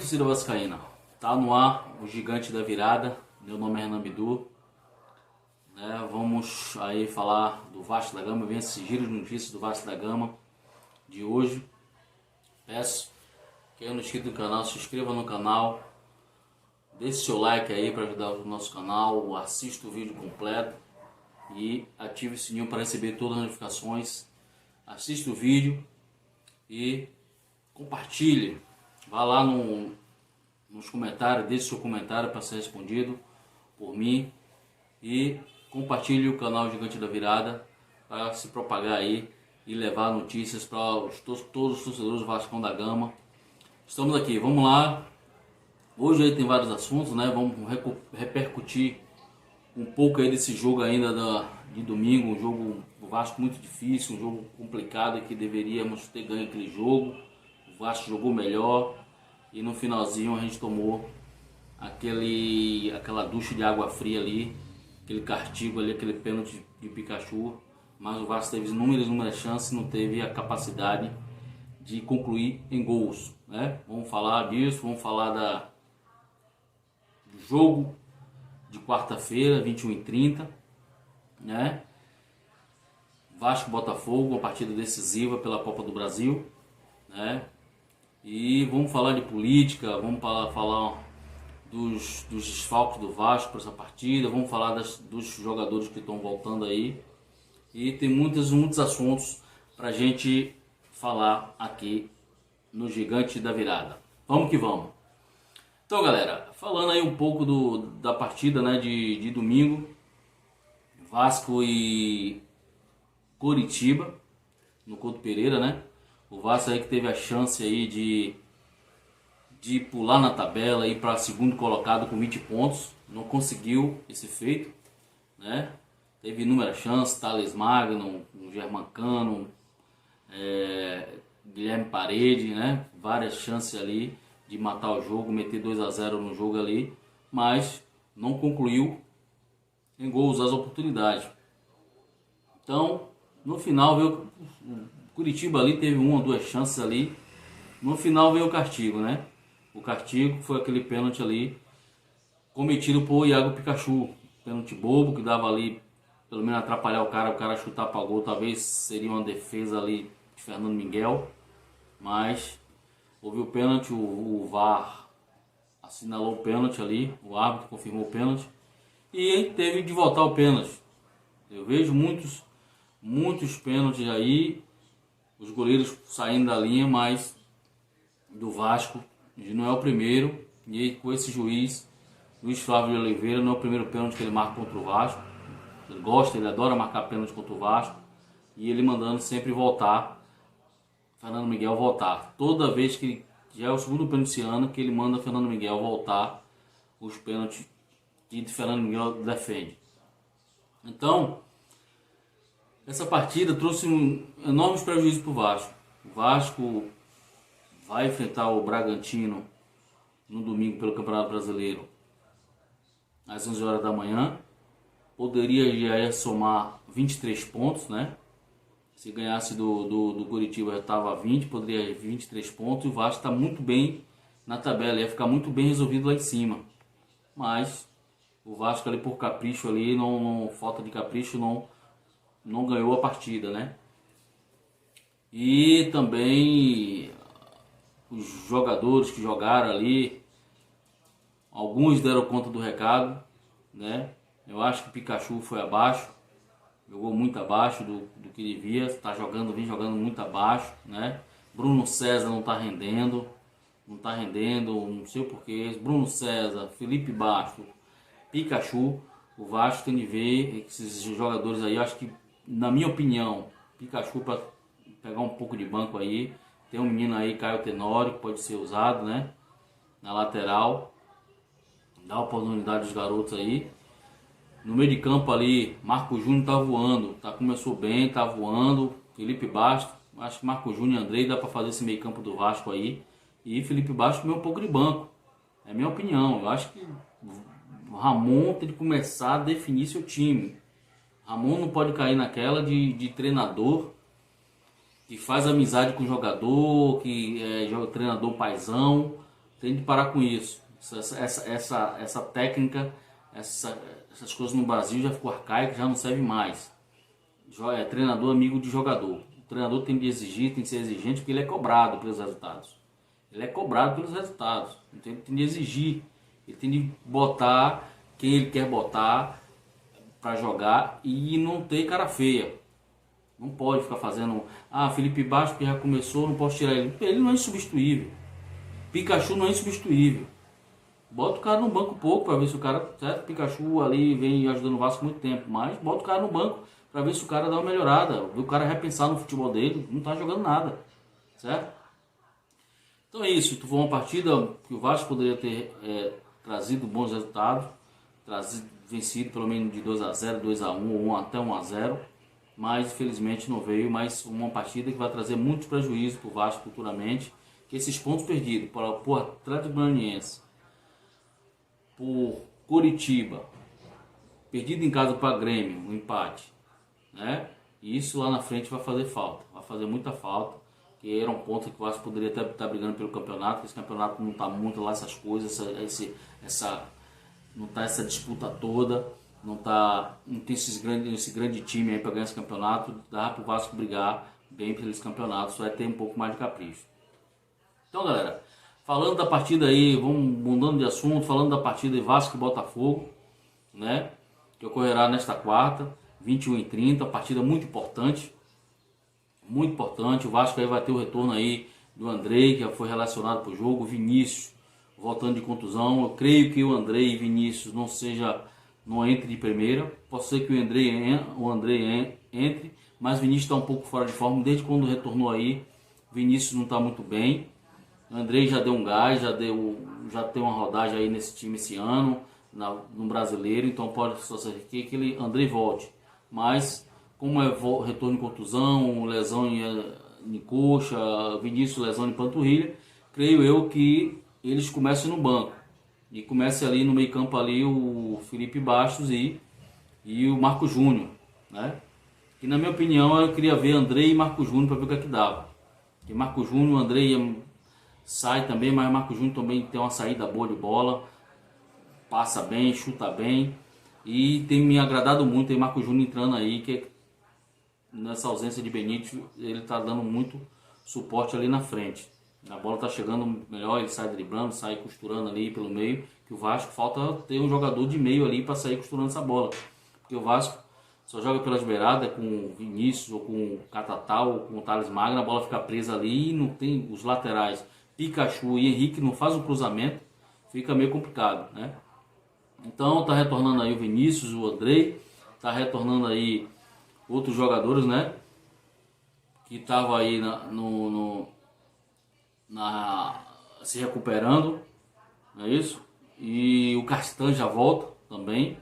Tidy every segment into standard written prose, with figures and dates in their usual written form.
torcida vascaína, tá no ar o gigante da virada. Meu nome é Renan Bidu, né? Vamos aí falar do Vasco da Gama. Vem esse giro de notícias do Vasco da Gama de hoje. Peço que não é inscrito no canal, se inscreva no canal, deixe seu like aí para ajudar o nosso canal, assista o vídeo completo e ative o sininho para receber todas as notificações. Assista o vídeo e compartilhe. Vá lá nos comentários, deixe seu comentário para ser respondido por mim e compartilhe o canal Gigante da Virada para se propagar aí e levar notícias para todos os torcedores do Vasco da Gama. Estamos aqui, vamos lá. Hoje aí tem vários assuntos, né? Vamos repercutir um pouco aí desse jogo ainda de domingo, um jogo do Vasco muito difícil, um jogo complicado que deveríamos ter ganho aquele jogo. O Vasco jogou melhor e no finalzinho a gente tomou aquela ducha de água fria ali, aquele castigo ali, aquele pênalti de Pikachu. Mas o Vasco teve inúmeras chances e não teve a capacidade de concluir em gols, né? Vamos falar disso, vamos falar do jogo de quarta-feira, 21h30, né? Vasco-Botafogo, uma partida decisiva pela Copa do Brasil, né? E vamos falar de política, vamos falar dos desfalques do Vasco para essa partida, vamos falar dos jogadores que estão voltando aí. E tem muitos assuntos para a gente falar aqui no Gigante da Virada. Vamos que vamos. Então, galera, falando aí um pouco da partida, né, de domingo, Vasco e Coritiba, no Couto Pereira, né? O Vasco aí que teve a chance aí de pular na tabela e para segundo colocado com 20 pontos, não conseguiu esse feito, né? Teve inúmeras chances, Thales Magno, Germancano, Guilherme Parede, né? Várias chances ali de matar o jogo, meter 2-0 no jogo ali, mas não concluiu em gols as oportunidades. Então, no final veio o Curitiba ali, teve uma ou duas chances ali, no final veio o castigo, né? O castigo foi aquele pênalti ali cometido por Iago Pikachu, pênalti bobo que dava ali pelo menos atrapalhar o cara chutar para gol. Talvez seria uma defesa ali de Fernando Miguel, mas houve o pênalti, o VAR assinalou o pênalti ali, o árbitro confirmou o pênalti e teve de voltar o pênalti. Eu vejo muitos pênaltis aí, os goleiros saindo da linha, mas do Vasco não é o primeiro, e com esse juiz, Luiz Flávio de Oliveira, não é o primeiro pênalti que ele marca contra o Vasco. Ele adora marcar pênalti contra o Vasco, e ele mandando sempre voltar, Fernando Miguel voltar. Toda vez que já é o segundo pênalti esse ano que ele manda Fernando Miguel voltar os pênaltis que Fernando Miguel defende. Então, essa partida trouxe enormes prejuízos para o Vasco. O Vasco vai enfrentar o Bragantino no domingo pelo Campeonato Brasileiro às 11 horas da manhã. Poderia já somar 23 pontos, né? Se ganhasse do Curitiba já estava a 20, poderia 23 pontos. E o Vasco está muito bem na tabela, ia ficar muito bem resolvido lá em cima. Mas o Vasco ali por capricho ali, falta de capricho, não ganhou a partida, né? E também os jogadores que jogaram ali, alguns deram conta do recado, né? Eu acho que o Pikachu foi abaixo, jogou muito abaixo do que devia, vem jogando muito abaixo, né? Bruno César não está rendendo, não sei o porquê. Bruno César, Felipe Basto, Pikachu, o Vasco tem de ver esses jogadores aí. Eu acho que, na minha opinião, Pikachu para pegar um pouco de banco aí. Tem um menino aí, Caio Tenório, que pode ser usado, né? Na lateral, dá oportunidade aos garotos aí. No meio de campo ali, Marco Júnior tá voando, começou bem, tá voando. Felipe Basto, acho que Marco Júnior e Andrei dá para fazer esse meio campo do Vasco aí. E Felipe Basto comeu um pouco de banco, é a minha opinião. Eu acho que o Ramon tem que começar a definir seu time. Ramon não pode cair naquela de treinador que faz amizade com o jogador, que é treinador paizão. tem de parar com isso. Essa técnica, essas coisas no Brasil já ficou arcaica, já não serve mais. É treinador amigo de jogador. O treinador tem de exigir, tem que ser exigente, porque ele é cobrado pelos resultados. Ele é cobrado pelos resultados. Então ele tem de exigir. Ele tem de botar quem ele quer botar para jogar e não ter cara feia. Não pode ficar fazendo... Felipe Bastos que já começou, não posso tirar ele. Ele não é insubstituível. Pikachu não é insubstituível. Bota o cara no banco um pouco para ver se o cara... Certo? Pikachu ali vem ajudando o Vasco há muito tempo. Mas bota o cara no banco para ver se o cara dá uma melhorada. Ver o cara repensar no futebol dele. Não tá jogando nada. Certo? Então é isso. Foi uma partida que o Vasco poderia ter trazido bons resultados. Vencido pelo menos de 2-0, 2-1 ou até 1-0. Mas infelizmente não veio. Mais uma partida que vai trazer muitos prejuízos para o Vasco futuramente. Que esses pontos perdidos por Atlético Goianiense, por Coritiba, perdido em casa para Grêmio, um empate, né? E isso lá na frente vai fazer falta, vai fazer muita falta. Que era um ponto que o Vasco poderia estar brigando pelo campeonato, que esse campeonato não está muito lá essas coisas, não tá essa disputa toda, não tem esse grande time aí para ganhar esse campeonato. Dá para o Vasco brigar bem por esse campeonato, só vai ter um pouco mais de capricho. Então, galera, falando da partida aí, vamos mudando de assunto, falando da partida de Vasco e Botafogo, né? Que ocorrerá nesta quarta, 21h30, partida muito importante. Muito importante. O Vasco aí vai ter o retorno aí do Andrei, que foi relacionado para o jogo. Vinícius voltando de contusão. Eu creio que o Andrei e Vinícius não entre de primeira. Pode ser que o Andrei entre, mas Vinícius está um pouco fora de forma. Desde quando retornou aí, Vinícius não está muito bem. O Andrei já deu um gás, já tem uma rodagem aí nesse time esse ano, no brasileiro. Então pode ser que aquele Andrei volte. Mas como é retorno de contusão, lesão em coxa, Vinícius lesão em panturrilha, creio eu que eles comecem no banco. E comece ali no meio campo ali o Felipe Bastos e o Marco Júnior, né? E na minha opinião eu queria ver Andrei e Marco Júnior para ver o que é que dava. Porque Marco Júnior, Andrei sai também, mas Marco Júnior também tem uma saída boa de bola, passa bem, chuta bem. E tem me agradado muito aí Marco Júnior entrando aí, que nessa ausência de Benítez, ele está dando muito suporte ali na frente. A bola está chegando melhor, ele sai driblando, sai costurando ali pelo meio. Que o Vasco falta ter um jogador de meio ali para sair costurando essa bola. Porque o Vasco só joga pelas beiradas com o Vinícius ou com o Catatal ou com o Thales Magno, a bola fica presa ali e não tem os laterais. Pikachu e Henrique não fazem um cruzamento, fica meio complicado, né? Então tá retornando aí o Vinícius, o Andrei, tá retornando aí outros jogadores, né? Que estavam aí se recuperando, não é isso? E o Castan já volta também,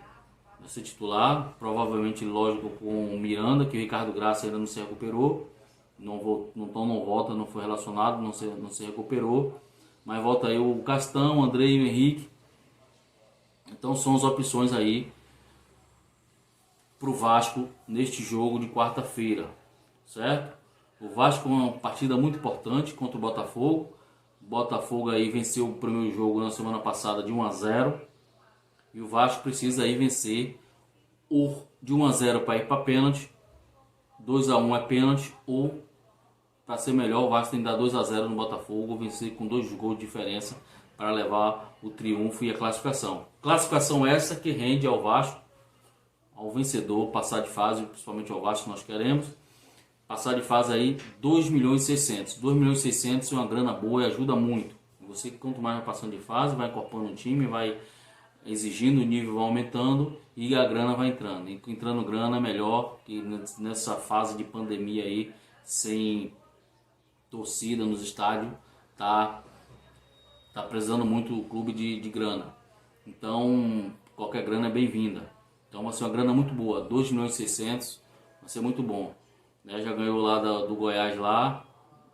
vai ser titular, provavelmente lógico com o Miranda, que o Ricardo Graça ainda não se recuperou. Não volta, não foi relacionado, não se recuperou. Mas volta aí o Castan, o Andrei e o Henrique. Então são as opções aí para o Vasco neste jogo de quarta-feira, certo? O Vasco é uma partida muito importante contra o Botafogo. O Botafogo aí venceu o primeiro jogo na semana passada de 1-0. E o Vasco precisa aí vencer de 1-0 para ir para pênalti. 2-1 é pênalti ou... Para ser melhor, o Vasco tem que dar 2-0 no Botafogo, vencer com 2 gols de diferença para levar o triunfo e a classificação. Classificação essa que rende ao Vasco, ao vencedor, passar de fase, principalmente ao Vasco que nós queremos. Passar de fase aí 2.600.000. 2.600.000 é uma grana boa e ajuda muito. Você, quanto mais vai passando de fase, vai incorporando o time, vai exigindo, o nível vai aumentando e a grana vai entrando. E entrando grana é melhor, que nessa fase de pandemia aí, sem torcida nos estádios, tá precisando muito o clube de grana. Então qualquer grana é bem-vinda. Então vai ser uma grana muito boa, 2.600.000 vai ser muito bom, né? Já ganhou lá do Goiás lá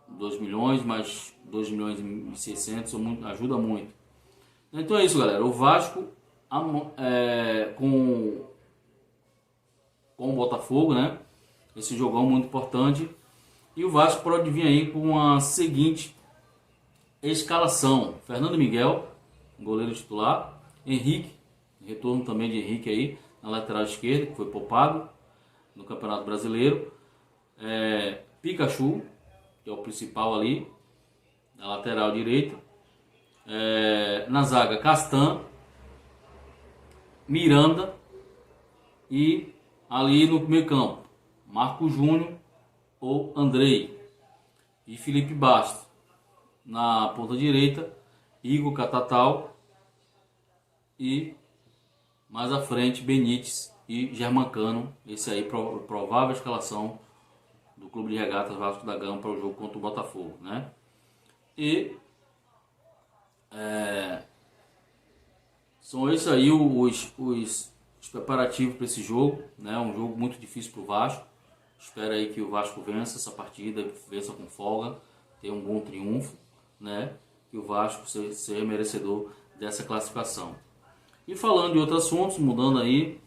2 milhões, mas 2.600.000 ajuda muito. Então é isso, galera. O Vasco com o Botafogo, né? Esse jogão muito importante. E o Vasco pode vir aí com a seguinte Escalação: Fernando Miguel, goleiro titular. Henrique, retorno também de Henrique aí na lateral esquerda, que foi poupado no Campeonato Brasileiro. Pikachu, que é o principal ali na lateral direita. Na zaga, Castan, Miranda, e ali no meio campo, Marco Júnior ou Andrei e Felipe Bastos. Na ponta direita, Igor Catatal e mais à frente, Benítez e Germancano. Esse aí provável escalação do Clube de Regatas Vasco da Gama para o jogo contra o Botafogo, né? E são esses aí os preparativos para esse jogo, né? Um jogo muito difícil para o Vasco. Espero aí que o Vasco vença essa partida, vença com folga, tenha um bom triunfo, né? Que o Vasco seja merecedor dessa classificação. E falando de outros assuntos, mudando aí,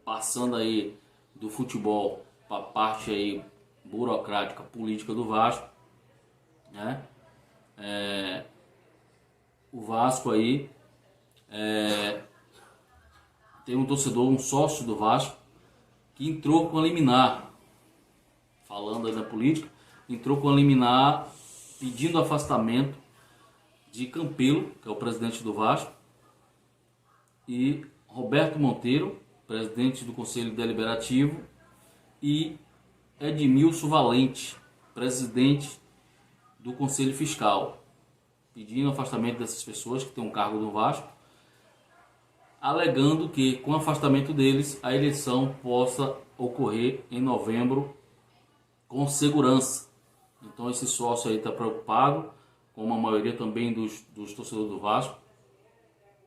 passando aí do futebol para a parte aí burocrática, política do Vasco, né? O Vasco aí tem um torcedor, um sócio do Vasco, que entrou com a liminar, falando aí da política, entrou com a liminar pedindo afastamento de Campelo, que é o presidente do Vasco, e Roberto Monteiro, presidente do Conselho Deliberativo, e Edmilson Valente, presidente do Conselho Fiscal, pedindo afastamento dessas pessoas que têm um cargo no Vasco, alegando que com o afastamento deles a eleição possa ocorrer em novembro com segurança. Então esse sócio aí está preocupado, como a maioria também dos torcedores do Vasco,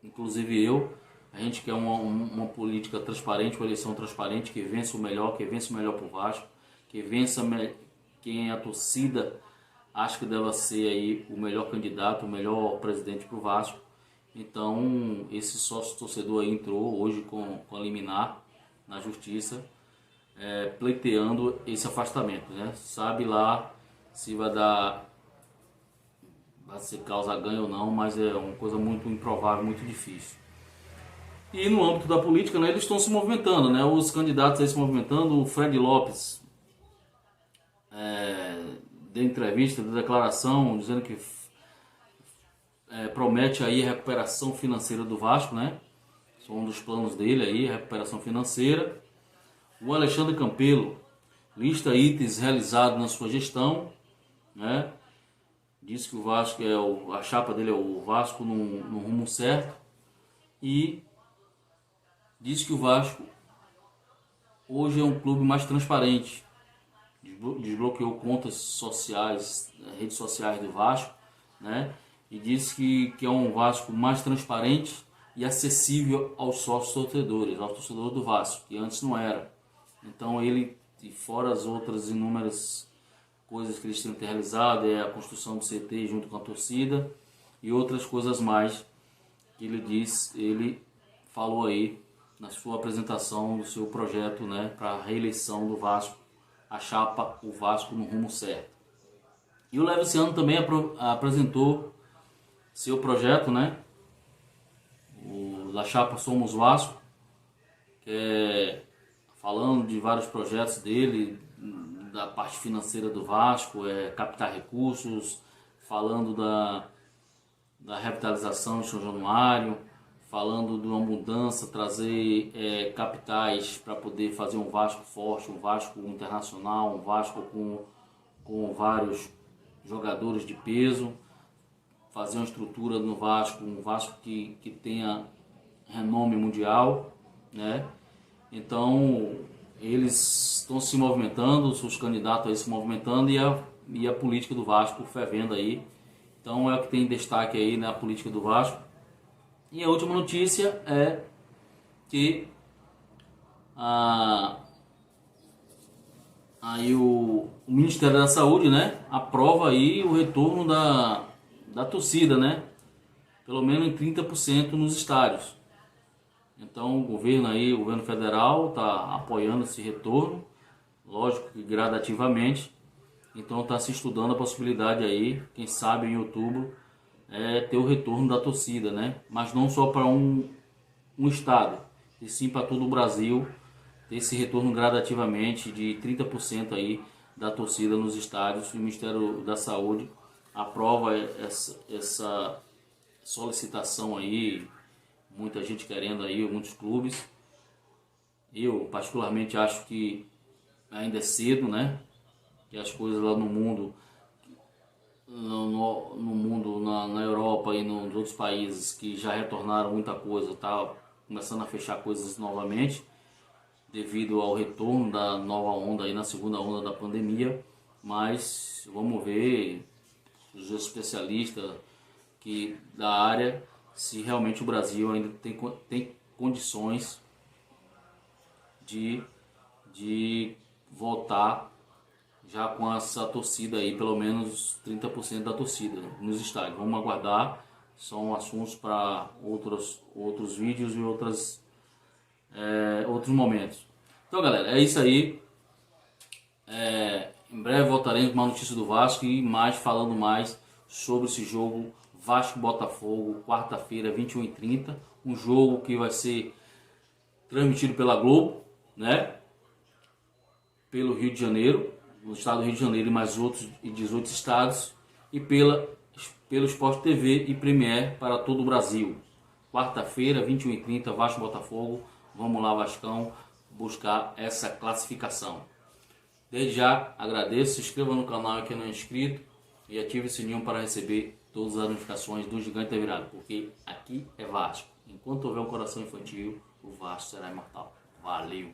inclusive eu. A gente quer uma política transparente, uma eleição transparente, que vença o melhor para o Vasco, que vença quem a torcida acha que deve ser aí o melhor candidato, o melhor presidente para o Vasco. Então esse sócio torcedor aí entrou hoje com a liminar na justiça, pleiteando esse afastamento, né? Sabe lá se vai ser causa ganho ou não, mas é uma coisa muito improvável, muito difícil. E no âmbito da política, né, eles estão se movimentando, né? Os candidatos aí se movimentando. O Fred Lopes deu entrevista, deu declaração, dizendo que promete aí a recuperação financeira do Vasco, né? Isso é um dos planos dele aí, a recuperação financeira. O Alexandre Campelo lista itens realizados na sua gestão, né? Diz que o Vasco a chapa dele é o Vasco no rumo certo, e diz que o Vasco hoje é um clube mais transparente. Desbloqueou contas sociais, redes sociais do Vasco, né? E disse que é um Vasco mais transparente e acessível aos sócios torcedores, aos torcedores do Vasco, que antes não era. Então ele, e fora as outras inúmeras coisas que eles têm realizado, a construção do CT junto com a torcida e outras coisas mais que ele falou aí na sua apresentação do seu projeto, né, para a reeleição do Vasco, a chapa O Vasco no Rumo Certo. E o Leviciano também apresentou seu projeto, né, da chapa Somos Vasco, que falando de vários projetos dele, da parte financeira do Vasco, captar recursos, falando da revitalização de São Januário, falando de uma mudança, trazer capitais para poder fazer um Vasco forte, um Vasco internacional, um Vasco com vários jogadores de peso, fazer uma estrutura no Vasco, um Vasco que tenha renome mundial, né? Então eles estão se movimentando, os candidatos aí se movimentando, e a política do Vasco fervendo aí. Então é o que tem destaque aí na política do Vasco. E a última notícia é que aí o Ministério da Saúde, né, aprova aí o retorno da torcida, né, pelo menos em 30% nos estádios. Então o governo federal está apoiando esse retorno, lógico que gradativamente, Então está se estudando a possibilidade aí, quem sabe em outubro, ter o retorno da torcida, né? Mas não só para um estado, e sim para todo o Brasil, ter esse retorno gradativamente de 30% aí da torcida nos estádios. O Ministério da Saúde aprova essa solicitação aí, muita gente querendo aí, muitos clubes. Eu particularmente acho que ainda é cedo, né? Que as coisas lá no mundo, na Europa e nos outros países que já retornaram muita coisa, tá começando a fechar coisas novamente, devido ao retorno da nova onda aí na segunda onda da pandemia. Mas vamos ver os especialistas da área se realmente o Brasil ainda tem condições de voltar já com essa torcida aí, pelo menos 30% da torcida nos estádios. Vamos aguardar, são assuntos para outros vídeos e outros momentos. Então, galera, é isso aí. Em breve voltaremos com uma notícia do Vasco e falando mais sobre esse jogo Vasco-Botafogo, quarta-feira, 21h30. Um jogo que vai ser transmitido pela Globo, né? Pelo Rio de Janeiro, no estado do Rio de Janeiro e mais outros 18 estados, e pelo Sport TV e Premier para todo o Brasil. Quarta-feira, 21h30, Vasco-Botafogo. Vamos lá, Vascão, buscar essa classificação. Desde já agradeço, se inscreva no canal quem não é inscrito e ative o sininho para receber todas as notificações do Gigante da Virada, porque aqui é Vasco. Enquanto houver um coração infantil, o Vasco será imortal. Valeu!